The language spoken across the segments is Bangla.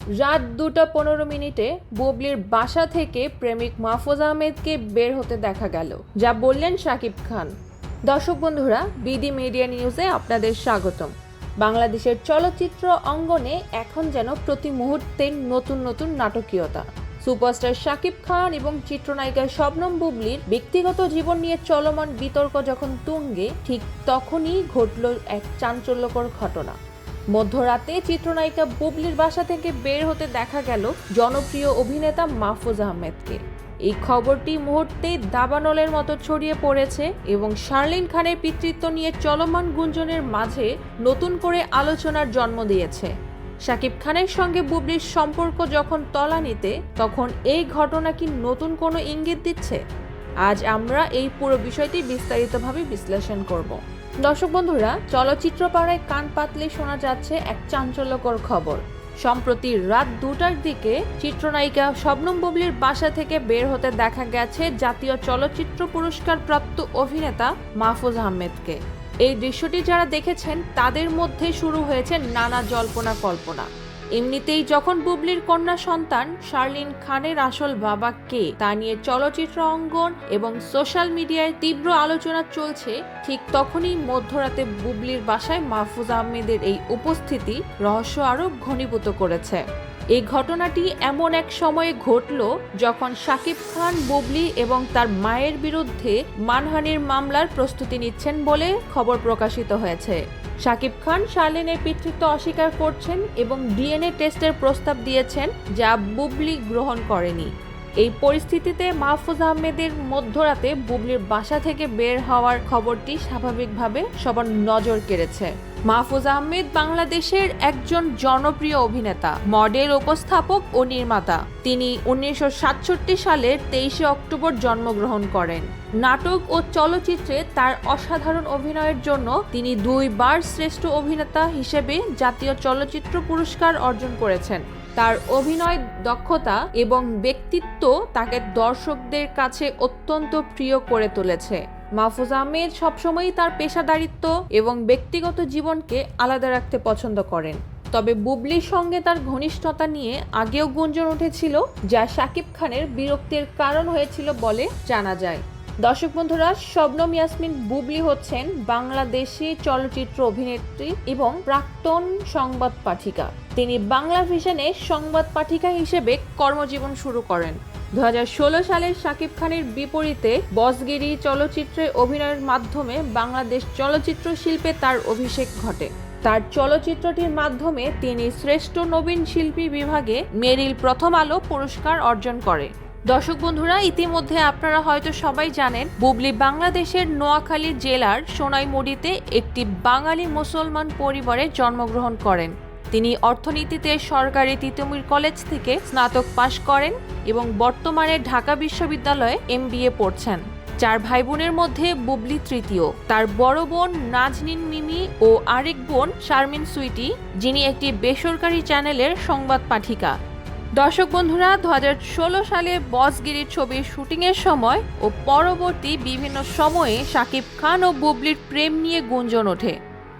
রাত 2:15 বুবলির বাসা থেকে প্রেমিক মাহফুজ আহমেদকে বের হতে দেখা গেল, যা বললেন শাকিব খান। দর্শক বন্ধুরা, বিডি মিডিয়া নিউজে আপনাদের স্বাগতম। বাংলাদেশের চলচ্চিত্র অঙ্গনে এখন যেন প্রতি মুহূর্তে নতুন নতুন নাটকীয়তা। সুপারস্টার শাকিব খান এবং চিত্রনায়িকা শবনম বুবলির ব্যক্তিগত জীবন নিয়ে চলমান বিতর্ক যখন তুঙ্গে, ঠিক তখনই ঘটল এক চাঞ্চল্যকর ঘটনা। মধ্যরাতে চিত্রনায়িকা বুবলির বাসা থেকে বের হতে দেখা গেল জনপ্রিয় অভিনেতা মাহফুজ আহমেদকে। এই খবরটি মুহূর্তেই দাবানলের মতো ছড়িয়ে পড়েছে এবং শার্লিন খানের পিতৃত্ব নিয়ে চলমান গুঞ্জনের মাঝে নতুন করে আলোচনার জন্ম দিয়েছে। শাকিব খানের সঙ্গে বুবলির সম্পর্ক যখন তলানিতে, তখন এই ঘটনা কি নতুন কোনো ইঙ্গিত দিচ্ছে? আজ আমরা এই পুরো বিষয়টি বিস্তারিতভাবে বিশ্লেষণ করব। দর্শক বন্ধুরা, চলচ্চিত্র পাড়ায় কান পাতলে শোনা যাচ্ছে এক চাঞ্চল্যকর খবর। সম্প্রতি রাত 2টার দিকে চিত্রনায়িকা শবনম বুবলির বাসা থেকে বের হতে দেখা গেছে জাতীয় চলচ্চিত্র পুরস্কার প্রাপ্ত অভিনেতা মাহফুজ আহমেদকে। এই দৃশ্যটি যারা দেখেছেন তাদের মধ্যে শুরু হয়েছে নানা জল্পনা কল্পনা। এমনিতেই যখন বুবলির কন্যা সন্তান শার্লিন খানের আসল বাবা কে তা নিয়ে চলচ্চিত্র অঙ্গন এবং সোশ্যাল মিডিয়ায় তীব্র আলোচনা চলছে, ঠিক তখনই মধ্যরাতে বুবলির বাসায় মাহফুজ আহমেদের এই উপস্থিতি রহস্য আরো ঘনীভূত করেছে। এই ঘটনাটি এমন এক সময়ে ঘটল যখন শাকিব খান বুবলি এবং তার মায়ের বিরুদ্ধে মানহানির মামলার প্রস্তুতি নিচ্ছেন বলে খবর প্রকাশিত হয়েছে। শাকিব খান শার্লিনের পিতৃত্ব অস্বীকার করছেন এবং ডিএনএ টেস্টের প্রস্তাব দিয়েছেন, যা বুবলি গ্রহণ করেনি। এই পরিস্থিতিতে মাহফুজ আহমেদের মধ্যরাতে বুবলির বাসা থেকে বের হওয়ার খবরটি স্বাভাবিকভাবে সবার নজর কেড়েছে। মাহফুজ আহমেদ বাংলাদেশের একজন জনপ্রিয় অভিনেতা, মডেল, উপস্থাপক ও নির্মাতা। তিনি 1967 সালের 23 অক্টোবর জন্মগ্রহণ করেন। নাটক ও চলচ্চিত্রে তার অসাধারণ অভিনয়ের জন্য তিনি 2 বার শ্রেষ্ঠ অভিনেতা হিসেবে জাতীয় চলচ্চিত্র পুরস্কার অর্জন করেছেন। তার অভিনয় দক্ষতা এবং ব্যক্তিত্ব তাকে দর্শকদের কাছে অত্যন্ত প্রিয় করে তুলেছে। মাহফুজ আহমেদ সবসময়ই তার পেশাদারিত্ব এবং ব্যক্তিগত জীবনকে আলাদা রাখতে পছন্দ করেন। তবে বুবলির সঙ্গে তার ঘনিষ্ঠতা নিয়ে আগেও গুঞ্জন উঠেছিল, যা শাকিব খানের বিরক্তির কারণ হয়েছিল বলে জানা যায়। দর্শক বন্ধুরা, শবনম ইয়াসমিন বুবলি হচ্ছেন বাংলাদেশি চলচ্চিত্র অভিনেত্রী এবং প্রাক্তন সংবাদ পাঠিকা। তিনি বাংলা ভিশনে সংবাদ পাঠিকা হিসেবে কর্মজীবন শুরু করেন। 2016 সালে শাকিব খানের বিপরীতে বসগিরি চলচ্চিত্রে অভিনয়ের মাধ্যমে বাংলাদেশ চলচ্চিত্র শিল্পে তার অভিষেক ঘটে। তার চলচ্চিত্রটির মাধ্যমে তিনি শ্রেষ্ঠ নবীন শিল্পী বিভাগে মেরিল প্রথম আলো পুরস্কার অর্জন করে। দর্শক বন্ধুরা, ইতিমধ্যে আপনারা হয়তো সবাই জানেন, বুবলি বাংলাদেশের নোয়াখালী জেলার সোনাইমুড়িতে একটি বাঙালি মুসলমান পরিবারে জন্মগ্রহণ করেন। তিনি অর্থনীতিতে সরকারি তিতুমির কলেজ থেকে স্নাতক পাশ করেন এবং বর্তমানে ঢাকা বিশ্ববিদ্যালয়ে MBA পড়ছেন। 4 ভাই বোনের মধ্যে বুবলি তৃতীয়। তার বড় বোন নাজনীন মিমি ও আরেক বোন শারমিন সুইটি, যিনি একটি বেসরকারি চ্যানেলের সংবাদ পাঠিকা। দর্শক বন্ধুরা, 2016 সালে বসগিরির ছবির শুটিংয়ের সময় ও পরবর্তী বিভিন্ন সময়ে শাকিব খান ও বুবলির প্রেম নিয়ে গুঞ্জন ওঠে।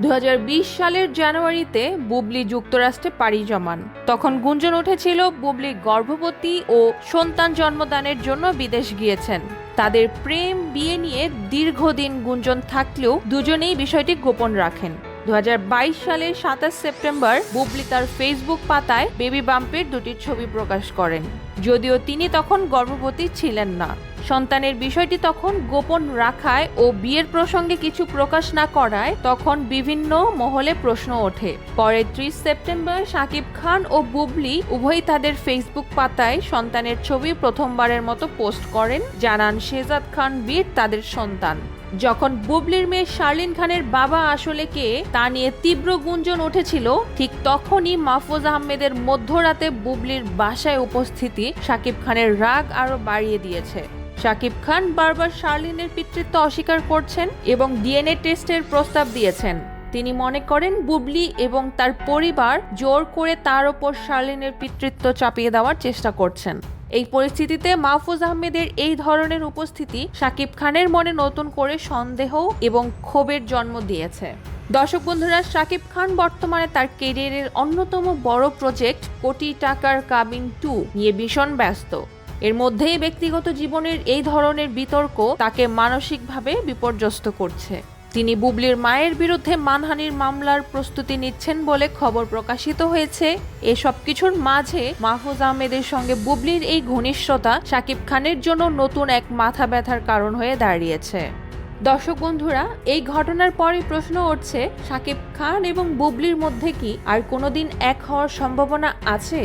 2020 সালের জানুয়ারিতে বুবলি যুক্তরাষ্ট্রে পাড়ি জমান। তখন গুঞ্জন উঠেছিল বুবলি গর্ভবতী ও সন্তান জন্মদানের জন্য বিদেশ গিয়েছেন। তাদের প্রেম বিয়ে নিয়ে দীর্ঘদিন গুঞ্জন থাকলেও দুজনেই বিষয়টি গোপন রাখেন। 2022 সালের 27 সেপ্টেম্বর বুবলি তার ফেসবুক পাতায় বেবি বাম্পের 2টি ছবি প্রকাশ করেন। যদিও তিনি তখন গর্ভবতী ছিলেন না। সন্তানের বিষয়টি তখন গোপন রাখায় ও বিয়ের প্রসঙ্গে কিছু প্রকাশ না করায় তখন বিভিন্ন মহলে প্রশ্ন ওঠে। পরে 30 সেপ্টেম্বর শাকিব খান ও বুবলি উভয়ই তাদের ফেসবুক পাতায় সন্তানের ছবি প্রথমবারের মতো পোস্ট করেন, জানান শেহজাদ খান বীর তাদের সন্তান। যখন বুবলির মেয়ে শার্লিন খানের বাবা আসলে কে তা নিয়ে তীব্র গুঞ্জন উঠেছিল, ঠিক তখনই মাহফুজ আহমেদের মধ্যরাতে বুবলির বাসায় উপস্থিতি শাকিব খানের রাগ আরো বাড়িয়ে দিয়েছে। শাকিব খান বারবার শার্লিনের পিতৃত্ব অস্বীকার করছেন এবং ডিএনএ টেস্টের প্রস্তাব দিয়েছেন। তিনি মনে করেন বুবলি এবং তার পরিবার জোর করে তার ওপর শার্লিনের পিতৃত্ব চাপিয়ে দেওয়ার চেষ্টা করছেন। এই পরিস্থিতিতে মাহফুজ আহমেদের এই ধরনের উপস্থিতি শাকিব খানের মনে নতুন করে সন্দেহ এবং ক্ষোভের জন্ম দিয়েছে। দর্শক বন্ধুরা, শাকিব খান বর্তমানে তার ক্যারিয়ারের অন্যতম বড় প্রজেক্ট কোটি টাকার কাবিন 2 নিয়ে ভীষণ ব্যস্ত। এর মধ্যেই ব্যক্তিগত জীবনের এই ধরনের বিতর্ক তাকে মানসিকভাবে বিপর্যস্ত করছে। তিনি বুবলির মায়ের বিরুদ্ধে মানহানির মামলার প্রস্তুতি নিচ্ছেন বলে খবর প্রকাশিত হয়েছে। এসব কিছুর মাঝে মাহফুজ আহমেদের সঙ্গে বুবলির এই ঘনিষ্ঠতা শাকিব খানের জন্য নতুন এক মাথা ব্যথার কারণ হয়ে দাঁড়িয়েছে। দর্শক বন্ধুরা, এই ঘটনার পরই প্রশ্ন উঠছে, শাকিব খান এবং বুবলির মধ্যে কি আর কোনোদিন এক হওয়ার সম্ভাবনা আছে?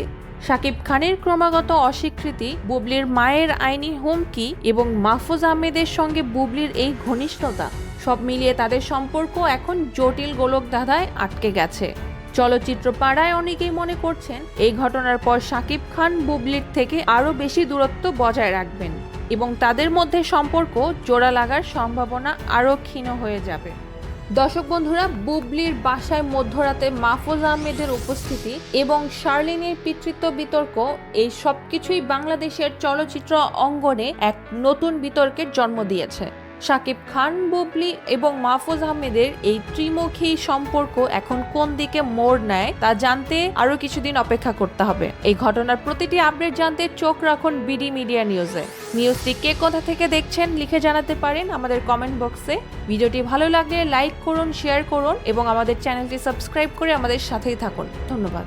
শাকিব খানের ক্রমাগত অস্বীকৃতি, বুবলির মায়ের আইনি হুমকি এবং মাহফুজ আহমেদের সঙ্গে বুবলির এই ঘনিষ্ঠতা, সব মিলিয়ে তাদের সম্পর্ক এখন জটিল গোলকধাঁধায় আটকে গেছে। চলচ্চিত্র পাড়ায় অনেকেই মনে করছেন এই ঘটনার পর শাকিব খান বুবলির থেকে আরও বেশি দূরত্ব বজায় রাখবেন এবং তাদের মধ্যে সম্পর্ক জোড়া লাগার সম্ভাবনা আরও ক্ষীণ হয়ে যাবে। দর্শক বন্ধুরা, বুবলির বাসায় মধ্যরাতে মাহফুজ আহমেদের উপস্থিতি এবং শার্লিনের পিতৃত্ব বিতর্ক, এই সব কিছুই বাংলাদেশের চলচ্চিত্র অঙ্গনে এক নতুন বিতর্কের জন্ম দিয়েছে। শাকিব খান, বুবলি এবং মাহফুজ আহমেদের এই ত্রিমুখী সম্পর্ক এখন কোন দিকে মোড় নেয় তা জানতে আরো কিছুদিন অপেক্ষা করতে হবে। এই ঘটনার প্রতিটি আপডেট জানতে চোখ রাখুন বিডি মিডিয়া নিউজে। নিউজটি কে কোথা থেকে দেখছেন লিখে জানাতে পারেন আমাদের কমেন্ট বক্সে। ভিডিওটি ভালো লাগলে লাইক করুন, শেয়ার করুন এবং আমাদের চ্যানেলটি সাবস্ক্রাইব করে আমাদের সাথেই থাকুন। ধন্যবাদ।